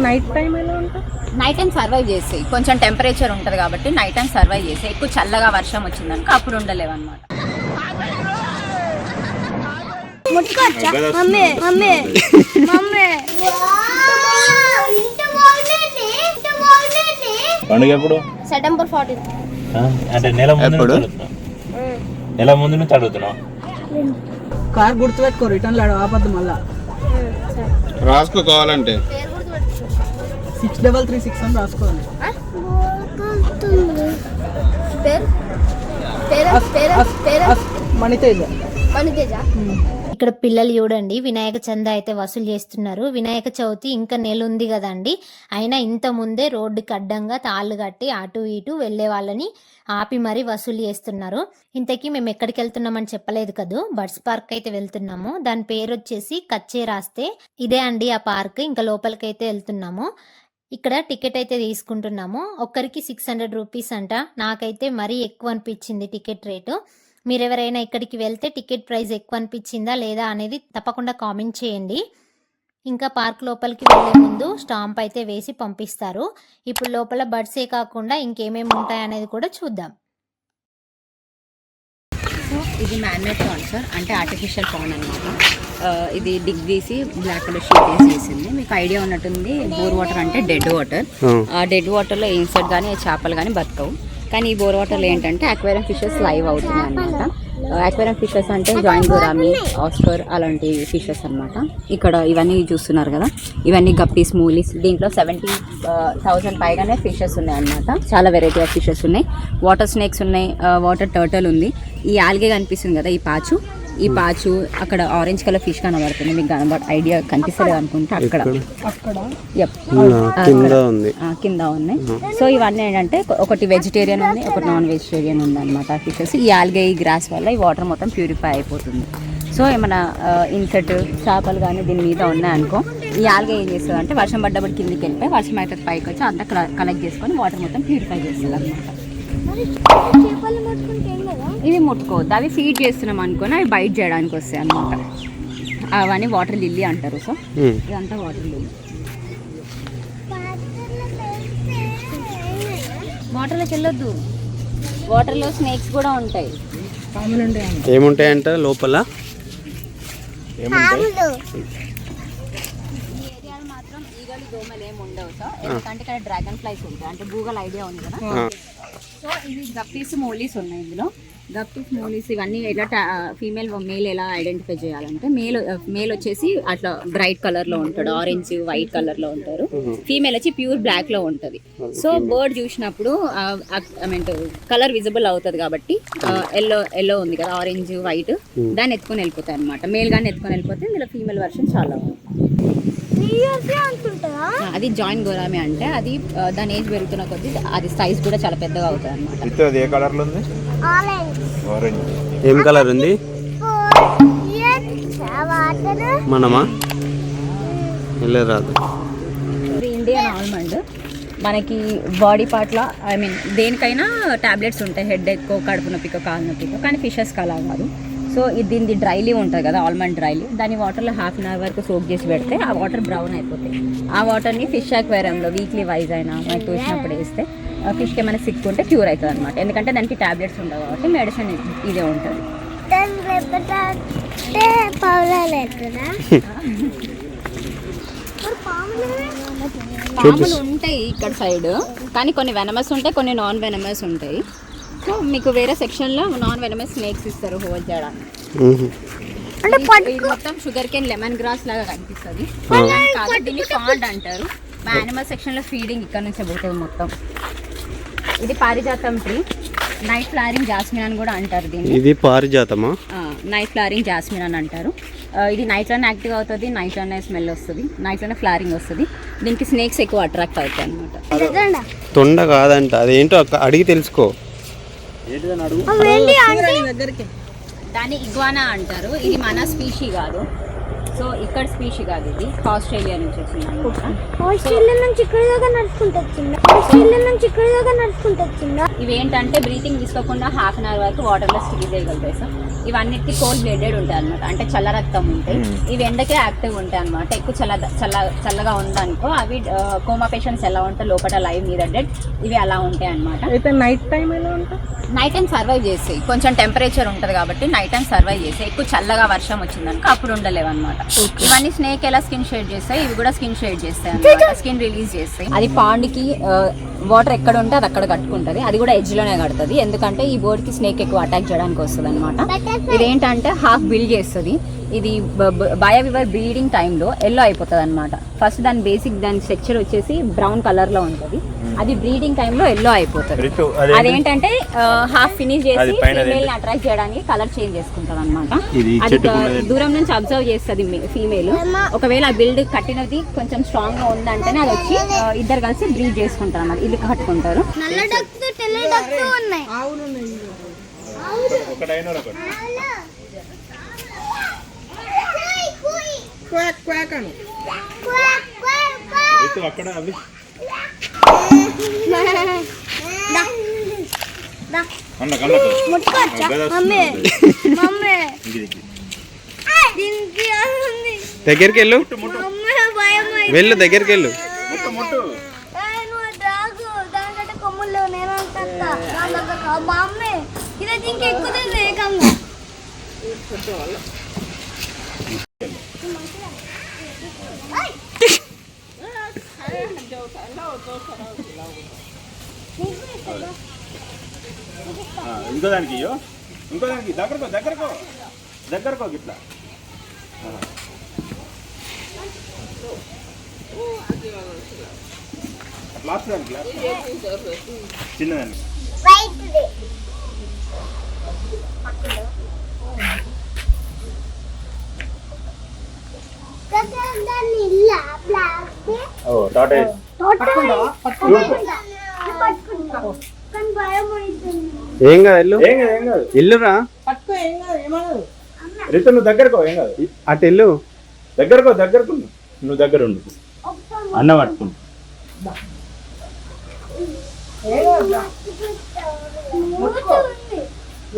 Night time ఎలా ఉంటుంది? Night time survive చేస్తాయి, కొంచెం టెంపరేచర్ ఉంటుంది కాబట్టి నైట్ టైం సర్వైవ్ చేస్తాయి. ఎక్కువ చల్లగా వర్షం వచ్చిందనుకో అప్పుడు ఉండలేవు అనమాట. పండుగ ఎప్పుడు? సెప్టెంబర్ 14. అంటే నెల ముందు నుంచి అడుగుతున్నావు. కార్ గుర్తుపెట్టుకో, రిటర్న్ లాడు ఆపద్దు మళ్ళా. రాసుకో కావాలంటే 6336 అని రాసుకోవాలి. మణితేజ. ఇక్కడ పిల్లలు చూడండి వినాయక చంద అయితే వసూలు చేస్తున్నారు. వినాయక చవితి ఇంకా నెల ఉంది కదండి, అయినా ఇంత ముందే రోడ్డుకి అడ్డంగా తాళ్ళు కట్టి అటు ఇటు వెళ్ళే వాళ్ళని ఆపి మరీ వసూలు చేస్తున్నారు. ఇంతకీ మేము ఎక్కడికి వెళ్తున్నామని చెప్పలేదు కదా, బర్డ్స్ పార్క్ అయితే వెళ్తున్నాము. దాని పేరు వచ్చేసి కచ్చే రాస్తే. ఇదే అండి ఆ పార్క్. ఇంకా లోపలికి అయితే వెళ్తున్నాము. ఇక్కడ టికెట్ అయితే తీసుకుంటున్నాము. ఒక్కరికి 600 రూపీస్ అంట. నాకైతే మరీ ఎక్కువ అనిపించింది టికెట్ రేటు. మీరెవరైనా ఇక్కడికి వెళ్తే టికెట్ ప్రైస్ ఎక్కువ అనిపించిందా లేదా అనేది తప్పకుండా కామెంట్ చేయండి. ఇంకా పార్క్ లోపలికి వెళ్ళే ముందు స్టాంప్ అయితే వేసి పంపిస్తారు. ఇప్పుడు లోపల బర్డ్సే కాకుండా ఇంకేమేమి ఉంటాయి అనేది కూడా చూద్దాం. ఇది మ్యాన్మేడ్ పాండ్ సార్, అంటే ఆర్టిఫిషియల్ పాండ్ అనమాట. ఇది డిగ్ తీసి బ్లాక్ కలర్ షీట్ వేసి చేసింది. మీకు ఐడియా ఉన్నట్టుంది, బోర్ వాటర్ అంటే డెడ్ వాటర్. ఆ డెడ్ వాటర్లో ఇన్సెక్ట్ కానీ చేపలు కానీ బతకవు. కానీ ఈ బోర్ వాటర్లో ఏంటంటే అక్వేరియం ఫిషెస్ లైవ్ అవుతున్నాయి అనమాట. అక్వేరియం ఫిషెస్ అంటే జాయింట్ గోరామి, ఆస్కర్ అలాంటి ఫిషెస్ అనమాట. ఇక్కడ ఇవన్నీ చూస్తున్నారు కదా, ఇవన్నీ గప్పీస్, మూలీస్. దీంట్లో 70,000 పైగానే ఫిషెస్ ఉన్నాయి అనమాట. చాలా వెరైటీ ఆఫ్ ఫిషెస్ ఉన్నాయి. వాటర్ స్నేక్స్ ఉన్నాయి, వాటర్ టర్టల్ ఉంది. ఈ ఆల్గే కనిపిస్తుంది కదా, ఈ పాచు అక్కడ ఆరెంజ్ కలర్ ఫిష్ కనబడుతుంది. మీకు ఐడియా కనిపిస్తలేదు అనుకుంటే అక్కడ కింద ఉన్నాయి. సో ఇవన్నీ ఏంటంటే ఒకటి వెజిటేరియన్ ఉంది, ఒకటి నాన్ వెజిటేరియన్ ఉంది అనమాట ఫిషెస్. ఈ ఆల్గే ఈ గ్రాస్ వల్ల ఈ వాటర్ మొత్తం ప్యూరిఫై అయిపోతుంది. సో ఏమైనా ఇన్సెక్ట్ చేపలు కానీ దీని మీద ఉన్నాయనుకో, ఈ ఆల్గే ఏం చేస్తుంది అంటే వర్షం పడ్డప్పుడు కిందికి వెళ్ళిపోయి వర్షం అయితే పైకి వచ్చి అంతా కలెక్ట్ చేసుకొని వాటర్ మొత్తం ప్యూరిఫై చేస్తుంది అనమాట. ఇవి ముట్టుకోవద్దు, అవి ఫీడ్ చేస్తున్నాం అనుకోని అవి బైట్ చేయడానికి వస్తాయి అనమాట. అవన్నీ వాటర్ లిల్లీ అంటారు. సో ఇదంతా వాటర్ లిల్లీ. వాటర్లోకి వెళ్ళొద్దు, వాటర్లో స్నేక్స్ కూడా ఉంటాయి. ఏముంటాయంట లోపల? ఈ ఏరియాలో మాత్రం ఈగలు దోమలు ఏమి ఉండవు సార్, ఎందుకంటే ఇక్కడ డ్రాగన్ ఫ్లైస్ ఉంటాయి. అంటే గూగుల్ ఐడియా ఉంది కదా. సో ఇవి గప్పీస్, మోలీస్ ఉన్నాయి ఇందులో. గప్పీస్, మోలీస్ ఇవన్నీ ఎలా ఫీమేల్ మేల్ ఎలా ఐడెంటిఫై చేయాలంటే, మేల్ వచ్చేసి అట్లా బ్రైట్ కలర్లో ఉంటాడు, ఆరెంజ్ వైట్ కలర్లో ఉంటారు. ఫీమేల్ వచ్చి ప్యూర్ బ్లాక్లో ఉంటుంది. సో బర్డ్ చూసినప్పుడు ఐ మీన్ కలర్ విజిబుల్ అవుతుంది కాబట్టి ఎల్లో ఉంది కదా, ఆరెంజ్ వైట్, దాన్ని ఎత్తుకొని వెళ్ళిపోతాయి అనమాట. మేల్ గాని ఎత్తుకొని వెళ్ళిపోతే ఇందులో ఫీమేల్ వర్షన్ చాలా ఉంది. అది జాయింట్ గోరామి అంటే అది దాని ఏజ్ పెరుగుతున్న కొద్దీ అది సైజ్ కూడా చాలా పెద్దగా అవుతుంది అనమాట. ఏ కలర్ లో ఉంది? ఏం కలర్ ఉంది? మనమా రాదు. ఇండియన్ ఆల్మండ్ మనకి బాడీ పార్ట్లో ఐ మీన్ దేనికైనా టాబ్లెట్స్ ఉంటాయి, హెడ్ ఎక్కో, కడుపు నొప్పికో, కాలు నొప్పికో. కానీ ఫిషెస్కి అలా కాదు. సో దీనిది డ్రైలీ ఉంటుంది కదా, ఆల్మండ్ డ్రైలీ, దాన్ని వాటర్లో ½ అన్ అవర్ వరకు సోక్ చేసి పెడితే ఆ వాటర్ బ్రౌన్ అయిపోతాయి. ఆ వాటర్ని ఫిష్ అక్వేరియంలో వీక్లీ వైజ్ అయినా మనకు చూసినప్పుడు వేస్తే ఫిష్కి ఏమైనా సిక్ ఉంటే క్యూర్ అవుతుంది అనమాట. ఎందుకంటే దానికి టాబ్లెట్స్ ఉండవు కాబట్టి మెడిసిన్ ఇదే ఉంటుంది. పాములు ఉంటాయి ఇక్కడ సైడ్, కానీ కొన్ని వెనమస్ ఉంటాయి, కొన్ని నాన్ వెనమస్ ఉంటాయి. సో మీకు వేరే సెక్షన్లో నాన్ వెనమస్ స్నేక్స్ ఇస్తారు హోల్డ్ చేయడానికి. ఇది మొత్తం షుగర్ కేన్ లెమన్ గ్రాస్ లాగా కనిపిస్తుంది. దీన్ని పాండ్ అంటారు. మా యానిమల్ సెక్షన్లో ఫీడింగ్ ఇక్కడ నుంచే పోతుంది మొత్తం. ఇది పారిజాతం ట్రీ, నైట్ ఫ్లవరింగ్ జాస్మిన్ అని కూడా అంటారు దీన్ని. ఇది పారిజాతమా? నైట్ ఫ్లవరింగ్ జాస్మిన్ అని అంటారు. ఇది నైట్లోనే యాక్టివ్ అవుతుంది, నైట్లోనే స్మెల్ వస్తుంది, నైట్లోనే ఫ్లవరింగ్ వస్తుంది. దీనికి స్నేక్స్ ఎక్కువ అట్రాక్ట్ అవుతాయి అనమాట. తొండ కాదంట, అదేంటో అడిగి తెలుసుకో. దాన్ని ఇగ్వానా అంటారు. ఇది మన స్పీషీ కాదు. సో ఇక్కడ స్పీషీ కాదు, ఇది ఆస్ట్రేలియా నుంచి వచ్చింది అనమాట. ఆస్ట్రేలియా నుంచి ఇక్కడ దాకా నడుచుకుంటూ వచ్చిందా? ఆస్ట్రేలియా నుంచి ఇక్కడ దాకా నడుచుకుంటూ వచ్చిందా? ఇవి ఏంటంటే బ్రీతింగ్ తీసుకోకుండా హాఫ్ అన్ అవర్ వరకు వాటర్లో స్టిక్ చేయగలుగుతాయి. సో ఇవన్నిటికీ కోల్డ్ బ్లడెడ్ ఉంటాయి అనమాట, అంటే చల్ల రక్తం ఉంటాయి. ఇవి ఎండకే యాక్టివ్ ఉంటాయి అనమాట. ఎక్కువ చల్లగా ఉందనుకో అవి కోమా పేషెంట్స్ ఎలా ఉంటాయి లోపల లైవ్ మీద డెడ్, ఇవి అలా ఉంటాయి అనమాట. అయితే నైట్ టైం ఎలా ఉంటుంది? నైట్ టైం సర్వైవ్ చేస్తాయి, కొంచెం టెంపరేచర్ ఉంటుంది కాబట్టి నైట్ టైం సర్వైవ్ చేస్తాయి. ఎక్కువ చల్లగా వర్షం వచ్చిందనుకో అప్పుడు ఉండలేవు అనమాట. ఇవన్నీ స్నేక్ ఎలా స్కిన్ షేడ్ చేస్తాయి, ఇవి కూడా స్కిన్ షేడ్ చేస్తాయి అనమాట, స్కిన్ రిలీజ్ చేస్తాయి. అది పాండ్కి వాటర్ ఎక్కడ ఉంటే అది అక్కడ కట్టుకుంటుంది, అది కూడా ఎడ్జ్ లోనే కడుతుంది. ఎందుకంటే ఈ బోర్డ్ కి స్నేక్ ఎక్కువ అటాక్ చేయడానికి వస్తుంది అనమాట. ఇదేంటంటే హాఫ్ బిల్డ్ చేస్తుంది. ఇది బయోవివర్ బ్రీడింగ్ టైంలో ఎల్లో అయిపోతుంది అనమాట. ఫస్ట్ దాని బేసిక్ దాని స్ట్రక్చర్ వచ్చేసి బ్రౌన్ కలర్ లో ఉంటుంది, అది బ్రీడింగ్ టైంలో ఎల్లో అయిపోతుంది. అదేంటంటే హాఫ్ ఫినిష్ చేసి ఫీమేల్ ని అట్రాక్ట్ చేయడానికి కలర్ చేంజ్ చేసుకుంటది అనమాట. అది దూరం నుంచి అబ్జర్వ్ చేస్తుంది ఫీమేల్. ఒకవేళ ఆ బిల్డ్ కట్టినది కొంచెం స్ట్రాంగ్ గా ఉందంటేనే అది వచ్చి ఇద్దరు కలిసి బ్రీడ్ చేసుకుంటారు అన్నమాట, ఇల్లు కట్టుకుంటారు. అక్కడ అవి దగ్గరికి వెళ్ళు, వెళ్ళు దగ్గరికి వెళ్ళు. కొమ్ములు నేను మా అమ్మే ఇది ఇంకా ఎక్కువ ఏకంగా ఇంకో దానికి దగ్గరకో గిట్లా లాస్ట్ దానికి చిన్నదానికి ఏం కాదు ఇల్లురా, రితు నువ్వు దగ్గరకో, ఏం కాదు అటు ఇల్లు దగ్గరకో నువ్వు దగ్గర ఉండు, అన్నం పట్టుకుంటు.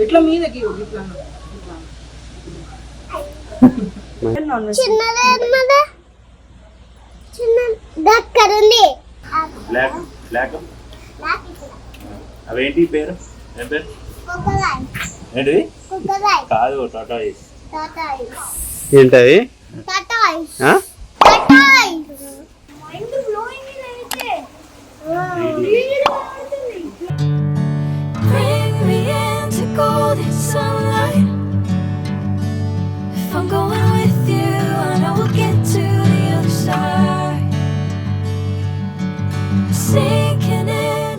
ఇట్లా మీదకి ఇట్లా అవేంటి పేరు? ఏం పేరు? ఏంటిది? కాదు, టాటాయిస్. ఏంటది? Bring me into golden sunlight. If I'm going with you, I know we'll get to the other side. Sinking in.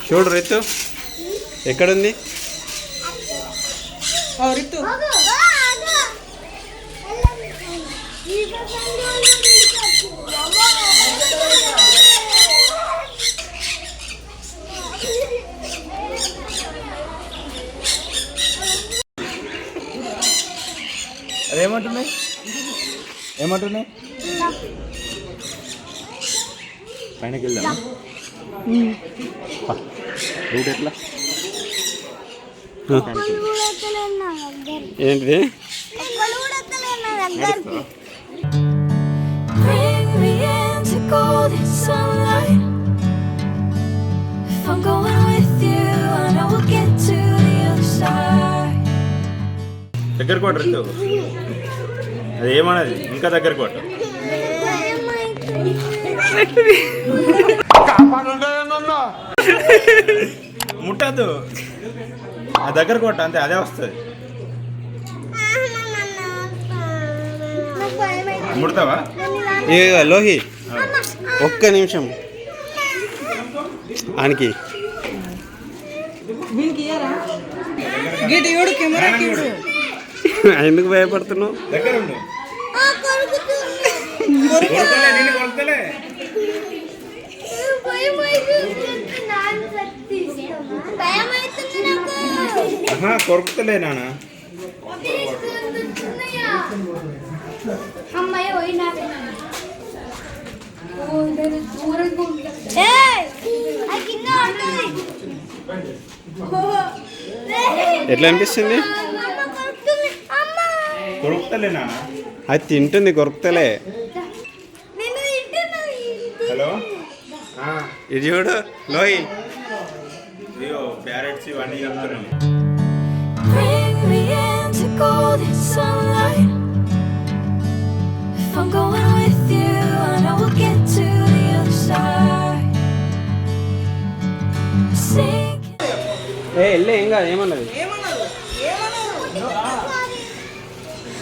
చూడు రితు ఎక్కడుంది? రితు అదేమంటున్నాయి? పైనకి వెళ్దాం. రూట్ ఎట్లా? ఏంటిది? Bring me into golden sunlight. If I'm going with you, I know we'll get to the other side. దగ్గర కొట్టు రితు. అది ఏమన్నది? ఇంకా దగ్గర కొట్టు. ముట్టద్దు, ఆ దగ్గర కొట్టు అంతే, అదే వస్తుంది. ముడతావా? లోహి ఒక్క నిమిషం ఆనికి దీనికి ఇయ్యారా? గిట్ చూడు కెమెరా చూడు. ఎందుకు భయపడుతున్నావు? దగ్గర ఉండు. కొరకలే, నిన్ను కొరకలే. ఆహా, కొరుకుతలే నాన్న. ఎట్లా అనిపిస్తుంది? కొరుకుతలే నాన్న. అది తింటుంది, కొరుకుతలే. హలో, ఇది చూడు లోయి. ఇదిగో ప్యారెట్స్ ఇవన్నీ చెప్తున్నాను. Bring me into golden sunlight. If I'm going with you, I know we'll get to the other side. Sink. వెళ్ళే ఏం కాదు, ఏమన్నది?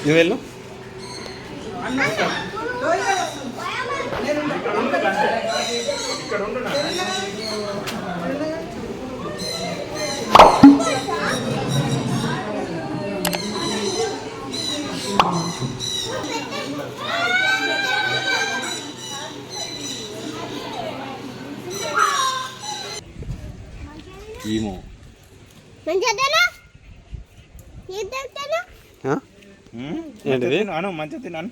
నువ్వు వెళ్ళు. ఇక్కడ ఉండు నాన్న. ఏమో ఆ? ఏంటిది? తిన్నాను, మంచిగా తిన్నాను.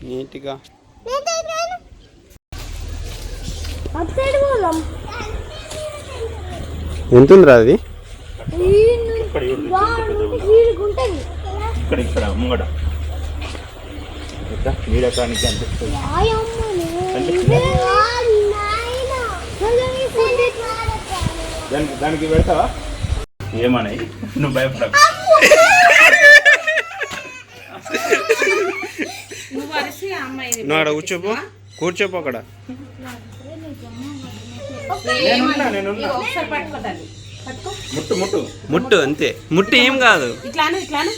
నీట్గా ఎంత ఉందిరా అది? ఇక్కడ చూడు, ఇక్కడ ముంగట నీడకానికి అనిపిస్తుంది. దానికి పెడతావా? ఏమన్నాయి? నువ్వు భయపడకు. నువ్వు అక్కడ కూర్చోపో, కూర్చోపో అక్కడ. నేనున్నా. ముట్టు ముట్టు ముట్టు అంతే, ముట్టు ఏం కాదు. ఇట్లాను ఇట్లాను.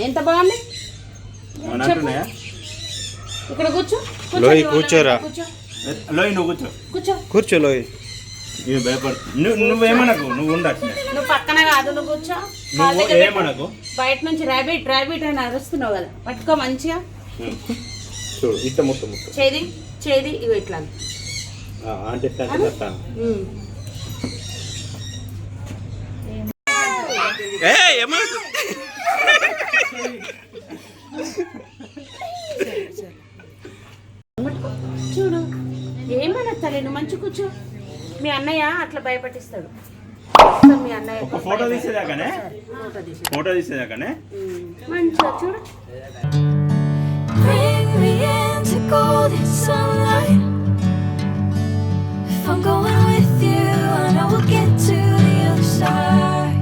ఎంత బాగుంది. అంటున్నాయా? ఇక్కడ కూర్చో. లోయి కూర్చోరా. లోయి నువ్వు కూర్చో. కూర్చో. కూర్చో లోయి. నేను భయపడు. నువ్వేమనకు, నువ్వు ఉండచ్చు. నువ్వు పక్కన కాదు, నువ్వు కూర్చో. నువ్వు ఏమనకు. బయట నుంచి ర్యాబిట్ ర్యాబిట్ అని అరుస్తున్నావు కదా, పట్టుకో మంచిగా. చూడు, ఇట్ట ముట్టు ముట్టు. చేది ఇవి ఇట్లా. అంటే చెప్తాను. చూడు, ఏమన్నా తల్లి, నువ్వు మంచి కూర్చో. మీ అన్నయ్య అట్లా భయపట్టిస్తాడు. మీ అన్నయ్య ఒక ఫోటో తీసేదాకానే, ఫోటో తీసేదాకానే మంచిగా చూడు. Bring me into golden sunlight. If I'm going with you, I know we'll get to the other side.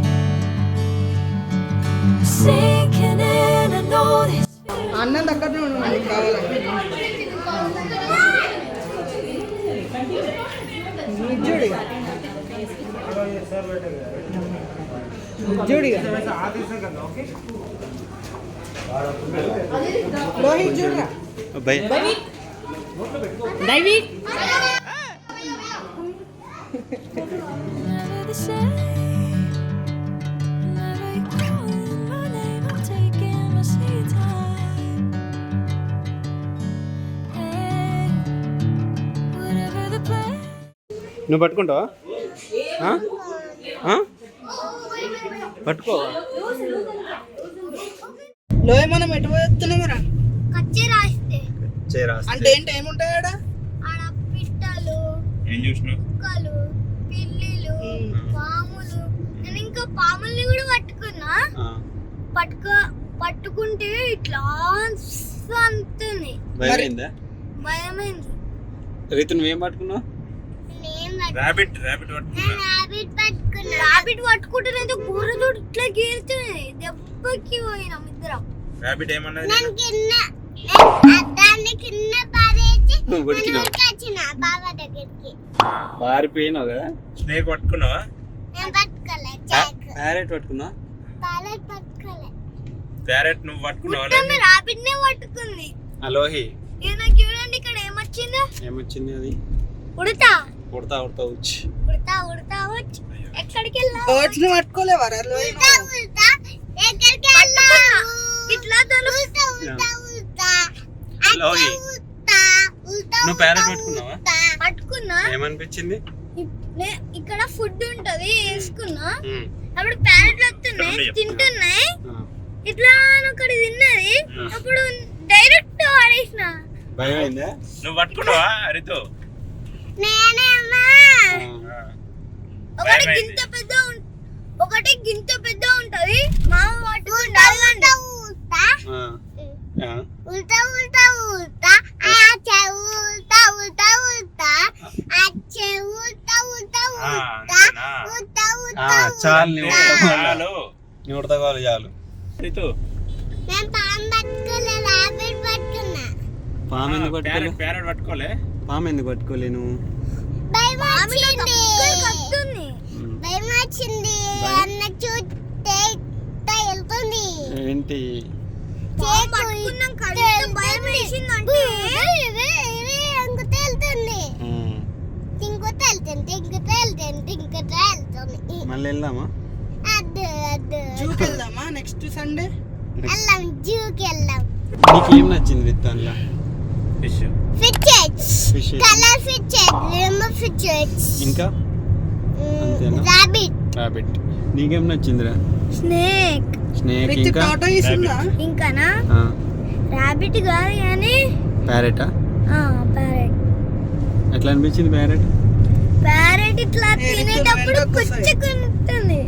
Sinking in, I know this. అన్నం దగ్గర ఉండు, మనకి కావాలంటే జోడిగా లోహి చూడరా. Daivik Never the same. Whenever you're calling my name, I'm taking my sweet time. Hey, whatever the plan. నువ్వు పట్టుకుంటావా? పట్టుకో. లోయ మనం ఎటు పోతున్నామరా? చేరాస్తే అంటే ఏంటి, ఏముంటాయి ఆడ? ఆడ పిట్టలు, ఏం చూసినావు? కుక్కలు, పిల్లిలు, పాములు. నేను ఇంకా పాముల్ని కూడా పట్టుకున్నా. పట్టుకుంటే ఇట్లా అంతుంది. భయమైందా? భయమైంది. రీతు నువ్వేం పట్టుకున్నావు? రాబిట్ పట్టుకున్నా. రాబిట్ పట్టుకుంటే నేను బుర్ర చూడు ఇట్లా గీరుతుంది. దెబ్బకి పోయినాం ఇద్దరం. రాబిట్ ఏమన్నది? దాన్ని కింద పారేసి వచ్చిన బాబా దగ్గరికి పారిపోయినావు కదా. స్నేక్ పట్టుకున్నావా? నేను పట్టుకోలే. ప్యారెట్ పట్టుకున్నా. ప్యారెట్ నువ్వు పట్టుకున్నావా? రాబిట్ నే పట్టుకుంది. అలోహి నాకు చూడండి ఇక్కడ ఏమొచ్చిందో. ఏమొచ్చింది అది? ఉడతా ఉడతా ఉడతా వచ్చి ఉడతా వచ్చి ఎక్కడికి వెళ్ళావు? బర్డ్స్ ని పట్టుకోలేవా ఉల్టా ఉల్టా ఎక్కడికి వెళ్ళావు? ఇట్లా ఉల్టా ఉల్టా ఉల్టా లోగి. ఉల్టా ఉల్టా నువ్వు ప్యారెట్ పట్టుకున్నావా? పట్టుకున్నా. ఏమనిపించింది? ఇక్కడ ఫుడ్ ఉంటది వేసుకున్నా. ఉమ్. అప్పుడు ప్యారెట్లు వస్తున్నాయి తింటున్నాయి. ఆ. ఇట్లా అని ఒకటి తిన్నది. అప్పుడు డైరెక్ట్ ఆడేసిన. భయం అయిందా? నువ్వు పట్టుకున్నావా రితు? నేనేమా ఆ. ఒకటి గింత పెద్ద ఒకటి గింత పెద్ద ఉంటది. మామ పట్టుకుంటా ఉల్టా ఆ. ఉల్టా ఉల్టా ఉల్టా ఆచే ఉల్టా ఉల్టా ఉల్టా ఆచే ఉల్టా ఉల్టా ఉల్టా ఉల్టా ఆ, ఉల్టా. చాలు నీ చాలు. ఉడతగోలు చాలు. రితు నేను పాము పట్టుకోలే రాబిట్ పట్టుకున్నా. పాము ఎందుకు పట్టుకోలే? ప్యారెట్ పట్టుకోలే. పాము ఎందుకు పట్టుకోలే నువ్వు? భయం వచ్చింది. భయం వచ్చింది అన్న చూస్తే వెళ్తుంది. ఏంటి? పట్టుకున్నాం కదా భయం వేసిందంటే వెళ్తుంది. ఉమ్. ఇంకొత వెళ్తుంది ఇంకొత వెళ్తుంది ఇంకొత వెళ్తుంది. మళ్ళీ వెళ్దామా? అద్దు అద్దు జూకి వెళ్దామా నెక్స్ట్ సండే? వెళ్ళాం జూకి వెళ్ళాం. నీకేం నచ్చింది విత్తాన్లా? Fish. Fishes fish colour fishes lemon fishes ఇంకా అంతేనా? Rabbit rabbit. నీకేం నచ్చిందిరా? Snake snake. రిత్ ఇంకా టాటా ఇస్తుందా? ఇంకానా ఆ. రాబిట్ కాదు కానీ ప్యారెటా? ప్యారెట్. ఎట్లా అనిపించింది ప్యారెట్? ప్యారెట్ ఇట్లా ఏ, రితు తినేటప్పుడు వెనక్కి వస్తాయి. కుచ్చుకుంటుంది.